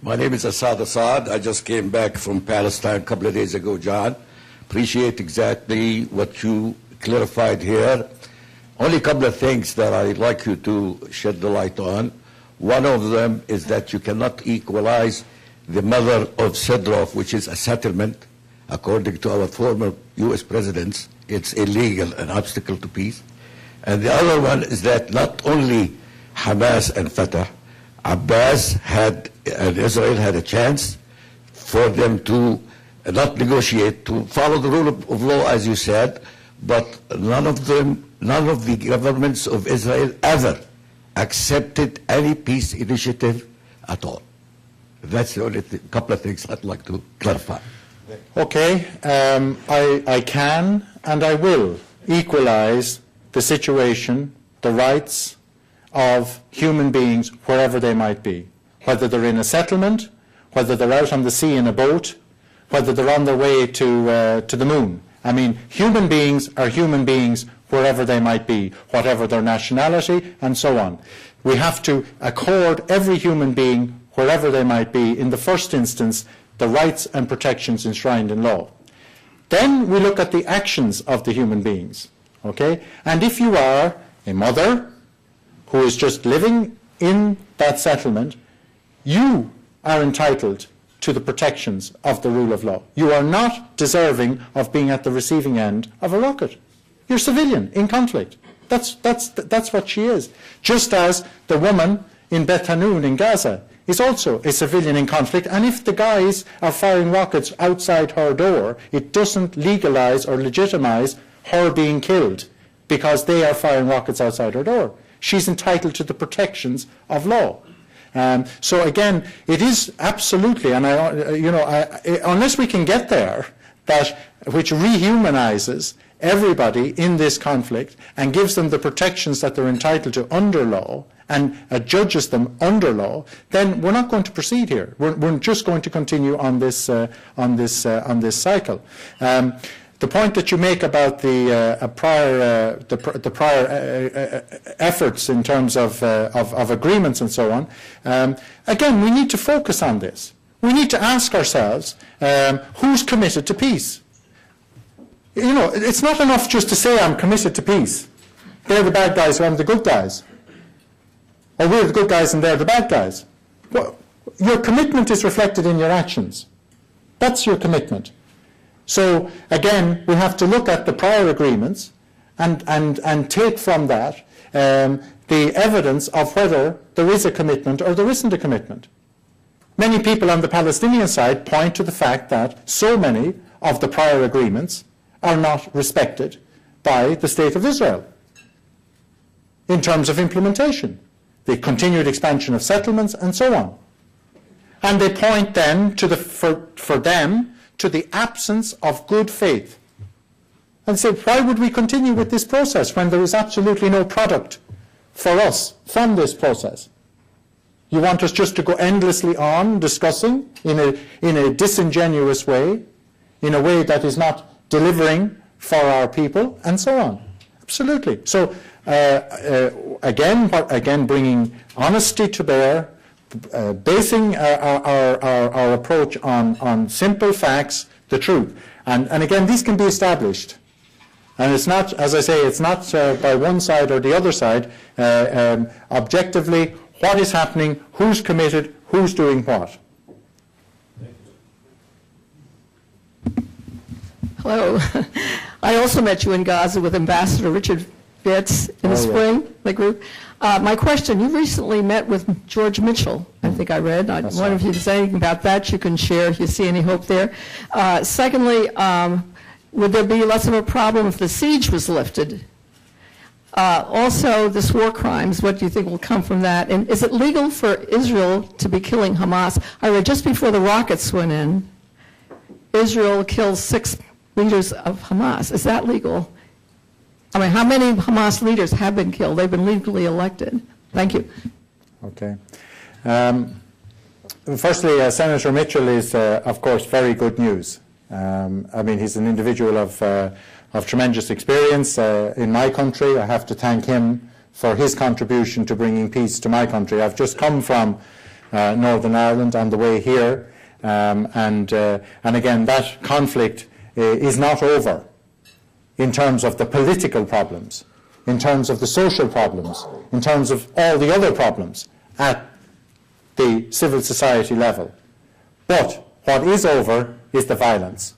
My name is Assad. I just came back from Palestine a couple of days ago, John. Appreciate exactly what you clarified here. Only a couple of things that I'd like you to shed the light on. One of them is that you cannot equalize the mother of Sidrof, which is a settlement. According to our former U.S. presidents, it's illegal, an obstacle to peace. And the other one is that not only Hamas and Fatah, Abbas and Israel had a chance for them to not negotiate, to follow the rule of law, as you said, but none of the governments of Israel ever accepted any peace initiative at all. That's the only couple of things I'd like to clarify. Okay, I can and I will equalize the situation, the rights of human beings wherever they might be, whether they're in a settlement, whether they're out on the sea in a boat, whether they're on their way to the moon. I mean, human beings are human beings wherever they might be, whatever their nationality, and so on. We have to accord every human being, wherever they might be, in the first instance, the rights and protections enshrined in law. Then we look at the actions of the human beings, okay? And if you are a mother who is just living in that settlement, you are entitled to the protections of the rule of law. You are not deserving of being at the receiving end of a rocket. You're civilian in conflict. That's what she is. Just as the woman in Beth Hanoun in Gaza is also a civilian in conflict, and if the guys are firing rockets outside her door, it doesn't legalize or legitimize her being killed because they are firing rockets outside her door. She's entitled to the protections of law. So again, it is absolutely, and unless we can get there, which rehumanizes everybody in this conflict and gives them the protections that they're entitled to under law and judges them under law, then we're not going to proceed here. We're just going to continue on this cycle. The point that you make about the prior efforts in terms of agreements and so on, again, we need to focus on this. We need to ask ourselves, who's committed to peace? You know, it's not enough just to say I'm committed to peace. They're the bad guys, I'm the good guys. Or we're the good guys and they're the bad guys. Well, your commitment is reflected in your actions. That's your commitment. So again, we have to look at the prior agreements and take from that the evidence of whether there is a commitment or there isn't a commitment. Many people on the Palestinian side point to the fact that so many of the prior agreements are not respected by the State of Israel in terms of implementation, the continued expansion of settlements and so on. And they point then to for them to the absence of good faith. And say, why would we continue with this process when there is absolutely no product for us from this process? You want us just to go endlessly on discussing in a disingenuous way, in a way that is not delivering for our people, and so on. Absolutely. So again, bringing honesty to bear, basing our approach on simple facts, the truth. And again, these can be established. And it's not, as I say, it's not by one side or the other side. Objectively, what is happening, who's committed, who's doing what. Hello. I also met you in Gaza with Ambassador Richard Vitz in the spring, the group. My question, you recently met with George Mitchell, I think I read. I wonder if you can say anything about that you can share, if you see any hope there. Secondly, would there be less of a problem if the siege was lifted? Also, this war crimes, what do you think will come from that? And is it legal for Israel to be killing Hamas? I read just before the rockets went in, Israel kills 6 leaders of Hamas. Is that legal? I mean, how many Hamas leaders have been killed? They've been legally elected. Thank you. Okay. Firstly, Senator Mitchell is, of course, very good news. I mean, he's an individual of tremendous experience in my country. I have to thank him for his contribution to bringing peace to my country. I've just come from Northern Ireland on the way here, and again, that conflict is not over in terms of the political problems, in terms of the social problems, in terms of all the other problems at the civil society level. But what is over is the violence.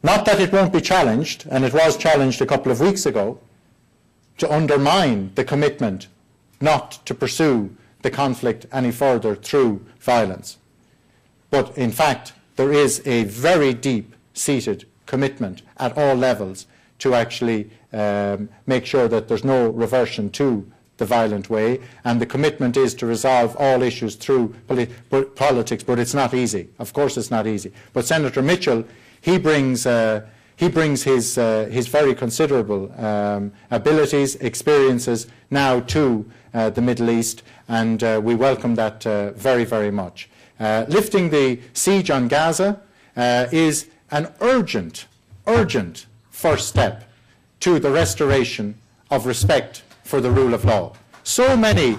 Not that it won't be challenged, and it was challenged a couple of weeks ago, to undermine the commitment not to pursue the conflict any further through violence. But in fact, there is a very deep-seated commitment at all levels to actually make sure that there's no reversion to the violent way, and the commitment is to resolve all issues through politics, but it's not easy. Of course it's not easy. But Senator Mitchell, he brings his very considerable abilities, experiences now to the Middle East, and we welcome that very, very much. Lifting the siege on Gaza is an urgent first step to the restoration of respect for the rule of law. So many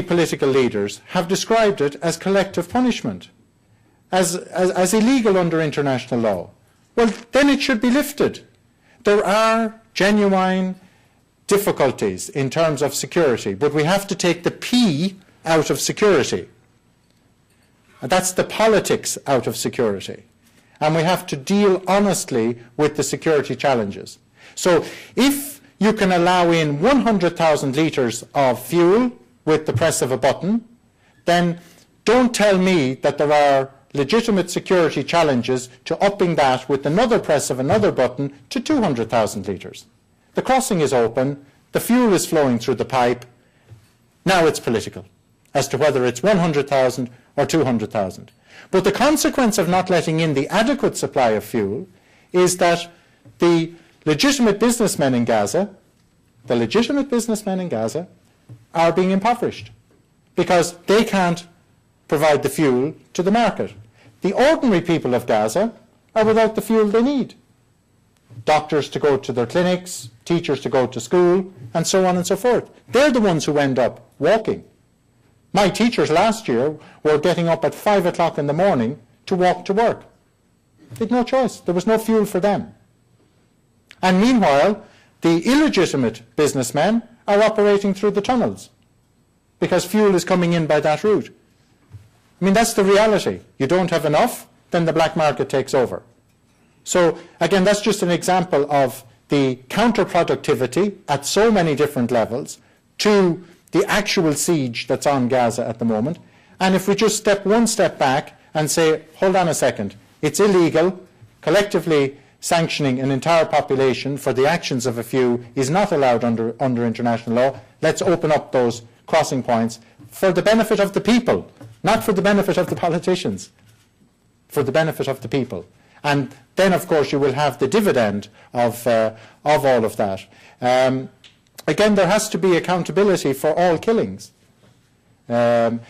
political leaders have described it as collective punishment, as illegal under international law. Well, then it should be lifted. There are genuine difficulties in terms of security, but we have to take the P out of security. That's the politics out of security. And we have to deal honestly with the security challenges. So if you can allow in 100,000 litres of fuel with the press of a button, then don't tell me that there are legitimate security challenges to upping that with another press of another button to 200,000 litres. The crossing is open, the fuel is flowing through the pipe. Now it's political as to whether it's 100,000 or 200,000. But the consequence of not letting in the adequate supply of fuel is that the legitimate businessmen in Gaza are being impoverished because they can't provide the fuel to the market. The ordinary people of Gaza are without the fuel they need. Doctors to go to their clinics, teachers to go to school, and so on and so forth. They're the ones who end up walking. My teachers last year were getting up at 5 o'clock in the morning to walk to work. They had no choice. There was no fuel for them. And meanwhile, the illegitimate businessmen are operating through the tunnels because fuel is coming in by that route. I mean, that's the reality. You don't have enough, then the black market takes over. So, again, that's just an example of the counterproductivity at so many different levels to the actual siege that's on Gaza at the moment. And if we just step one step back and say, hold on a second, it's illegal, collectively sanctioning an entire population for the actions of a few is not allowed under international law, let's open up those crossing points for the benefit of the people, not for the benefit of the politicians, for the benefit of the people. And then, of course, you will have the dividend of all of that. Again, there has to be accountability for all killings. You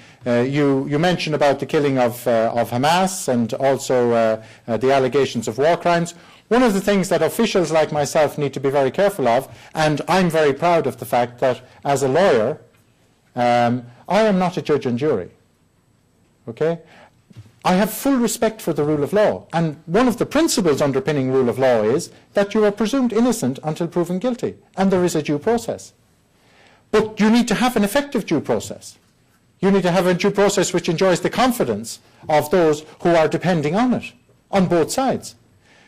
mentioned about the killing of Hamas and also the allegations of war crimes. One of the things that officials like myself need to be very careful of, and I'm very proud of the fact that as a lawyer, I am not a judge and jury. Okay? I have full respect for the rule of law, and one of the principles underpinning rule of law is that you are presumed innocent until proven guilty, and there is a due process. But you need to have an effective due process. You need to have a due process which enjoys the confidence of those who are depending on it, on both sides.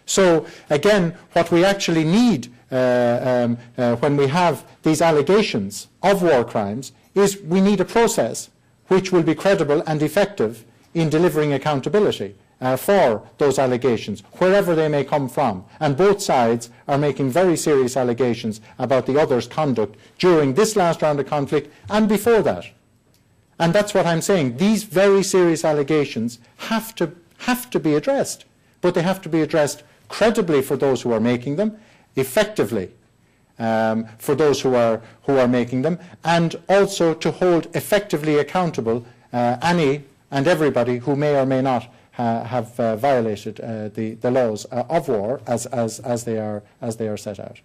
So, again, what we actually need when we have these allegations of war crimes is we need a process which will be credible and effective in delivering accountability for those allegations, wherever they may come from. And both sides are making very serious allegations about the other's conduct during this last round of conflict and before that. And that's what I'm saying. These very serious allegations have to be addressed, but they have to be addressed credibly for those who are making them, effectively for those who are making them, and also to hold effectively accountable any and everybody who may or may not have violated the laws of war as they are set out.